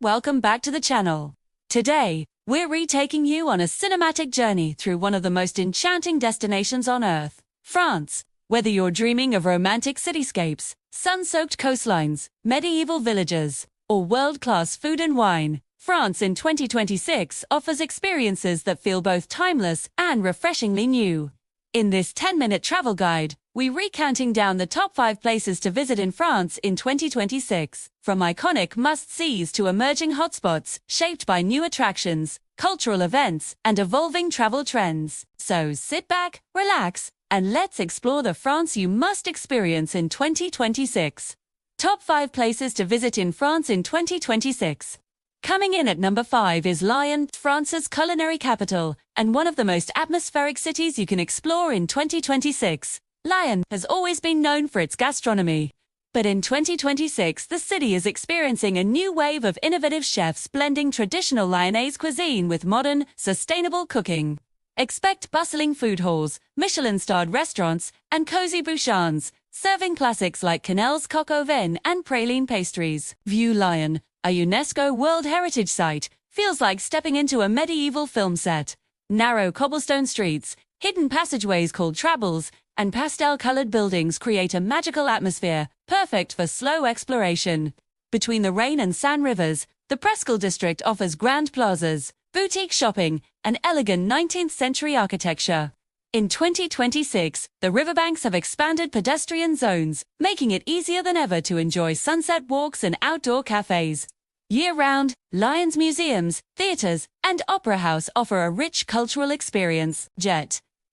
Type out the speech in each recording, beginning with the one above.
welcome back to the channel. Today, we're retaking you on a cinematic journey through one of the most enchanting destinations on Earth, France. Whether you're dreaming of romantic cityscapes, sun-soaked coastlines, medieval villages, or world-class food and wine, France in 2026 offers experiences that feel both timeless and refreshingly new. In this 10-minute travel guide, we're recounting down the top 5 places to visit in France in 2026, from iconic must-sees to emerging hotspots shaped by new attractions, cultural events, and evolving travel trends. So sit back, relax, and let's explore the France you must experience in 2026. Top 5 places to visit in France in 2026. Coming in at number 5 is Lyon, France's culinary capital, and one of the most atmospheric cities you can explore in 2026. Lyon has always been known for its gastronomy. But in 2026, the city is experiencing a new wave of innovative chefs blending traditional Lyonnaise cuisine with modern, sustainable cooking. Expect bustling food halls, Michelin-starred restaurants, and cozy bouchons, serving classics like Quenelles coq au vin and praline pastries. View Lyon, a UNESCO World Heritage Site, feels like stepping into a medieval film set. Narrow cobblestone streets, hidden passageways called trapples, and pastel-colored buildings create a magical atmosphere, perfect for slow exploration. Between the Rhine and Seine rivers, the Presqu'île district offers grand plazas, boutique shopping, and elegant 19th-century architecture. In 2026, the riverbanks have expanded pedestrian zones, making it easier than ever to enjoy sunset walks and outdoor cafes. Year-round, Lyon's museums, theaters, and opera house offer a rich cultural experience.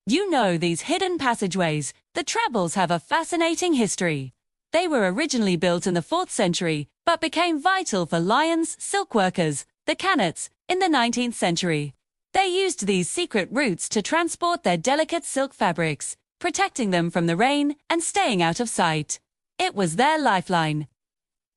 You know these hidden passageways, the trapples have a fascinating history. They were originally built in the 4th century, but became vital for Lyon's silk workers, the Canots, in the 19th century. They used these secret routes to transport their delicate silk fabrics, protecting them from the rain and staying out of sight. It was their lifeline.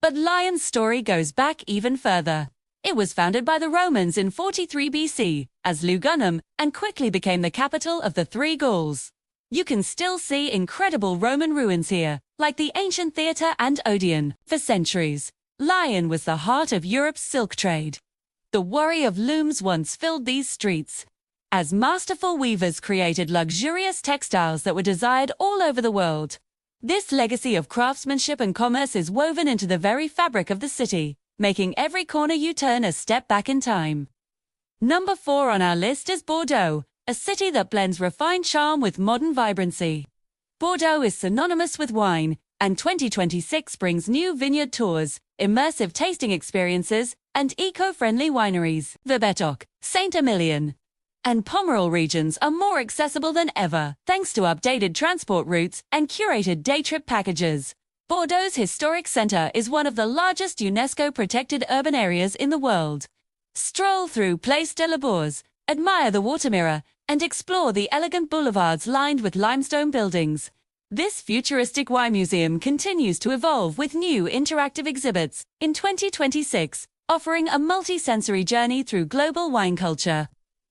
But Lyon's story goes back even further. It was founded by the Romans in 43 BC as Lugunum and quickly became the capital of the Three Gauls. You can still see incredible Roman ruins here, like the ancient theatre and Odeon. For centuries, Lyon was the heart of Europe's silk trade. The worry of looms once filled these streets, as masterful weavers created luxurious textiles that were desired all over the world. This legacy of craftsmanship and commerce is woven into the very fabric of the city, making every corner you turn a step back in time. Number 4 on our list is Bordeaux, a city that blends refined charm with modern vibrancy. Bordeaux is synonymous with wine, and 2026 brings new vineyard tours, immersive tasting experiences, and eco-friendly wineries. The Bertoc, Saint-Emilion, and Pomerol regions are more accessible than ever, thanks to updated transport routes and curated day-trip packages. Bordeaux's historic center is one of the largest UNESCO-protected urban areas in the world. Stroll through Place de la Bourse, admire the water mirror, and explore the elegant boulevards lined with limestone buildings. This futuristic wine museum continues to evolve with new interactive exhibits in 2026, offering a multi-sensory journey through global wine culture.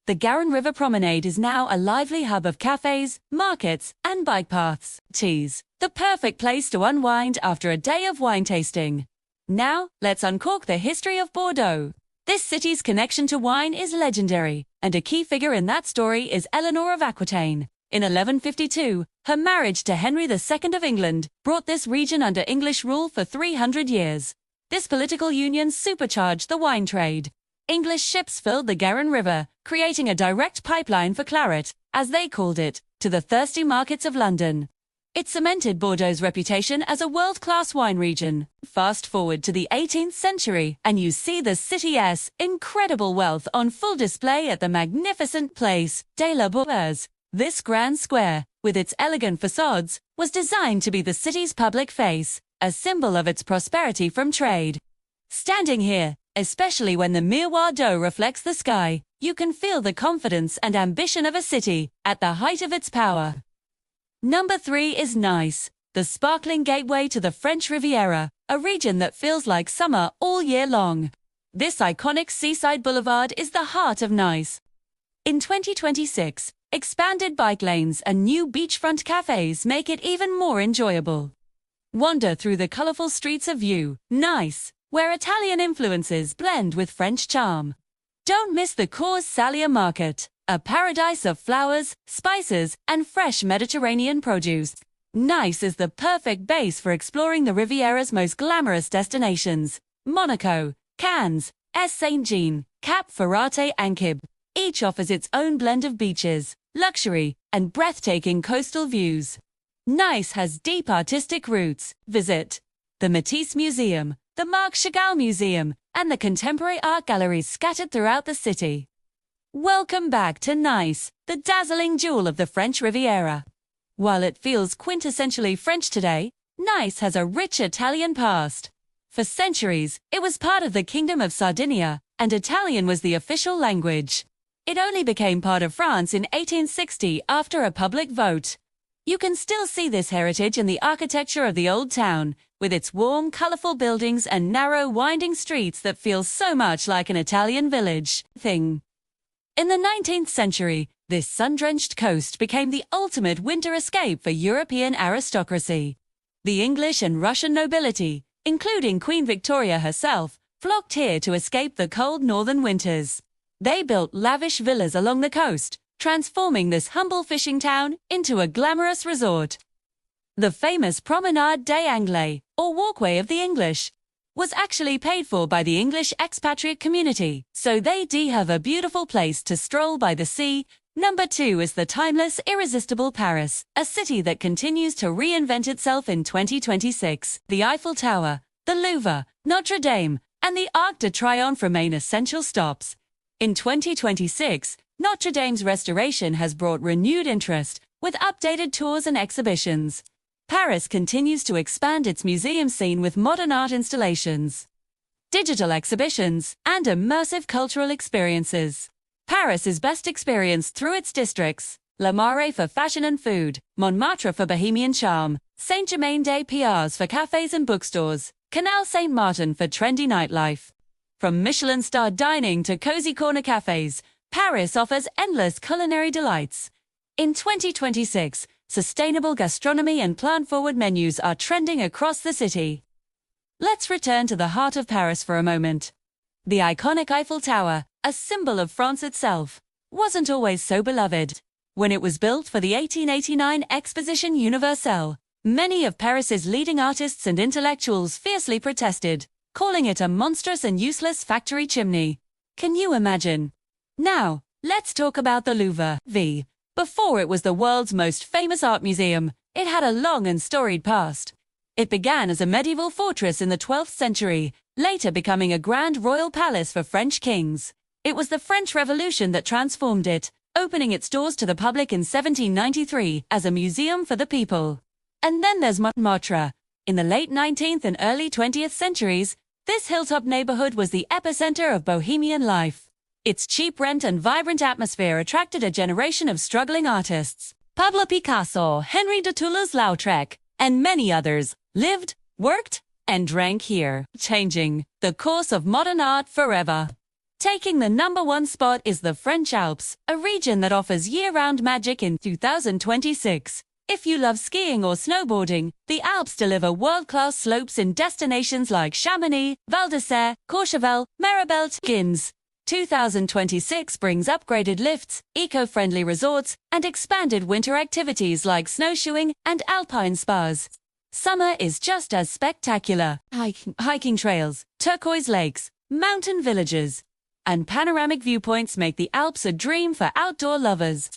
The Garonne River Promenade is now a lively hub of cafes, markets, and bike paths. Teas, the perfect place to unwind after a day of wine tasting. Now, let's uncork the history of Bordeaux. This city's connection to wine is legendary, and a key figure in that story is Eleanor of Aquitaine. In 1152, her marriage to Henry II of England brought this region under English rule for 300 years. This political union supercharged the wine trade. English ships filled the Garonne River, creating a direct pipeline for claret, as they called it, to the thirsty markets of London. It cemented Bordeaux's reputation as a world-class wine region. Fast forward to the 18th century, and you see the city's incredible wealth on full display at the magnificent Place de la Bourse. This grand square, with its elegant facades, was designed to be the city's public face, a symbol of its prosperity from trade. Standing here, especially when the miroir d'eau reflects the sky, you can feel the confidence and ambition of a city at the height of its power. Number 3 is Nice, the sparkling gateway to the French Riviera, a region that feels like summer all year long. This iconic seaside boulevard is the heart of Nice. In 2026, expanded bike lanes and new beachfront cafes make it even more enjoyable. Wander through the colorful streets of Nice, where Italian influences blend with French charm. Don't miss the Cours Salia market, a paradise of flowers, spices, and fresh Mediterranean produce. Nice is the perfect base for exploring the Riviera's most glamorous destinations: Monaco, Cannes, Saint-Jean, Cap Ferrate and Kib. Each offers its own blend of beaches, luxury, and breathtaking coastal views. Nice has deep artistic roots. Visit the Matisse Museum, the Marc Chagall Museum, and the contemporary art galleries scattered throughout the city. Welcome back to Nice, the dazzling jewel of the French Riviera. While it feels quintessentially French today, Nice has a rich Italian past. For centuries, it was part of the Kingdom of Sardinia, and Italian was the official language. It only became part of France in 1860 after a public vote. You can still see this heritage in the architecture of the old town, with its warm, colorful buildings and narrow, winding streets that feel so much like an Italian village. In the 19th century, this sun-drenched coast became the ultimate winter escape for European aristocracy. The English and Russian nobility, including Queen Victoria herself, flocked here to escape the cold northern winters. They built lavish villas along the coast, transforming this humble fishing town into a glamorous resort. The famous Promenade des Anglais, or Walkway of the English, was actually paid for by the English expatriate community, so they do have a beautiful place to stroll by the sea. Number 2 is the timeless, irresistible Paris, a city that continues to reinvent itself in 2026. The Eiffel Tower, the Louvre, Notre Dame, and the Arc de Triomphe remain essential stops. In 2026, Notre Dame's restoration has brought renewed interest, with updated tours and exhibitions. Paris continues to expand its museum scene with modern art installations, digital exhibitions, and immersive cultural experiences. Paris is best experienced through its districts: Le Marais for fashion and food, Montmartre for bohemian charm, Saint-Germain-des-Prés for cafes and bookstores, Canal Saint-Martin for trendy nightlife. From Michelin-starred dining to cozy corner cafes, Paris offers endless culinary delights. In 2026, sustainable gastronomy and plant-forward menus are trending across the city. Let's return to the heart of Paris for a moment. The iconic Eiffel Tower, a symbol of France itself, wasn't always so beloved. When it was built for the 1889 Exposition Universelle, many of Paris's leading artists and intellectuals fiercely protested, calling it a monstrous and useless factory chimney. Can you imagine? Now, let's talk about the Louvre. Before it was the world's most famous art museum, it had a long and storied past. It began as a medieval fortress in the 12th century, later becoming a grand royal palace for French kings. It was the French Revolution that transformed it, opening its doors to the public in 1793 as a museum for the people. And then there's Montmartre. In the late 19th and early 20th centuries, this hilltop neighborhood was the epicenter of bohemian life. Its cheap rent and vibrant atmosphere attracted a generation of struggling artists. Pablo Picasso, Henri de Toulouse-Lautrec, and many others lived, worked, and drank here, changing the course of modern art forever. Taking the #1 spot is the French Alps, a region that offers year-round magic in 2026. If you love skiing or snowboarding, the Alps deliver world-class slopes in destinations like Chamonix, Val d'Isère, Courchevel, Méribel, Gins. 2026 brings upgraded lifts, eco-friendly resorts, and expanded winter activities like snowshoeing and alpine spas. Summer is just as spectacular. Hiking trails, turquoise lakes, mountain villages, and panoramic viewpoints make the Alps a dream for outdoor lovers.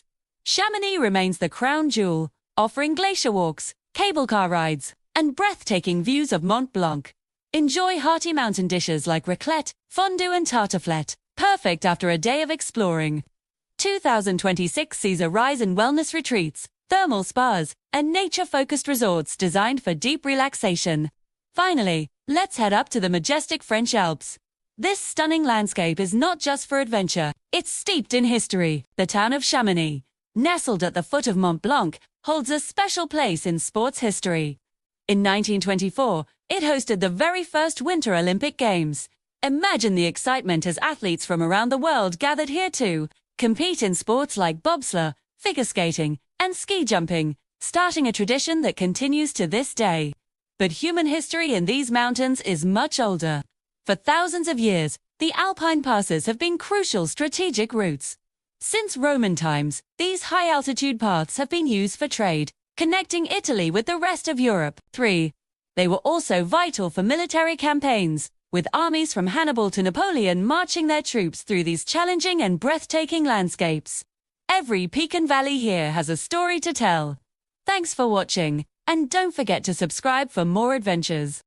Chamonix remains the crown jewel, offering glacier walks, cable car rides, and breathtaking views of Mont Blanc. Enjoy hearty mountain dishes like raclette, fondue and tartiflette, perfect after a day of exploring. 2026 sees a rise in wellness retreats, thermal spas, and nature-focused resorts designed for deep relaxation. Finally, let's head up to the majestic French Alps. This stunning landscape is not just for adventure, it's steeped in history. The town of Chamonix, nestled at the foot of Mont Blanc, holds a special place in sports history. In 1924, it hosted the very first Winter Olympic Games. Imagine the excitement as athletes from around the world gathered here to compete in sports like bobsleigh, figure skating, and ski jumping, starting a tradition that continues to this day. But human history in these mountains is much older. For thousands of years, the Alpine passes have been crucial strategic routes. Since Roman times, these high-altitude paths have been used for trade, connecting Italy with the rest of Europe. 3. They were also vital for military campaigns, with armies from Hannibal to Napoleon marching their troops through these challenging and breathtaking landscapes. Every peak and valley here has a story to tell. Thanks for watching, and don't forget to subscribe for more adventures.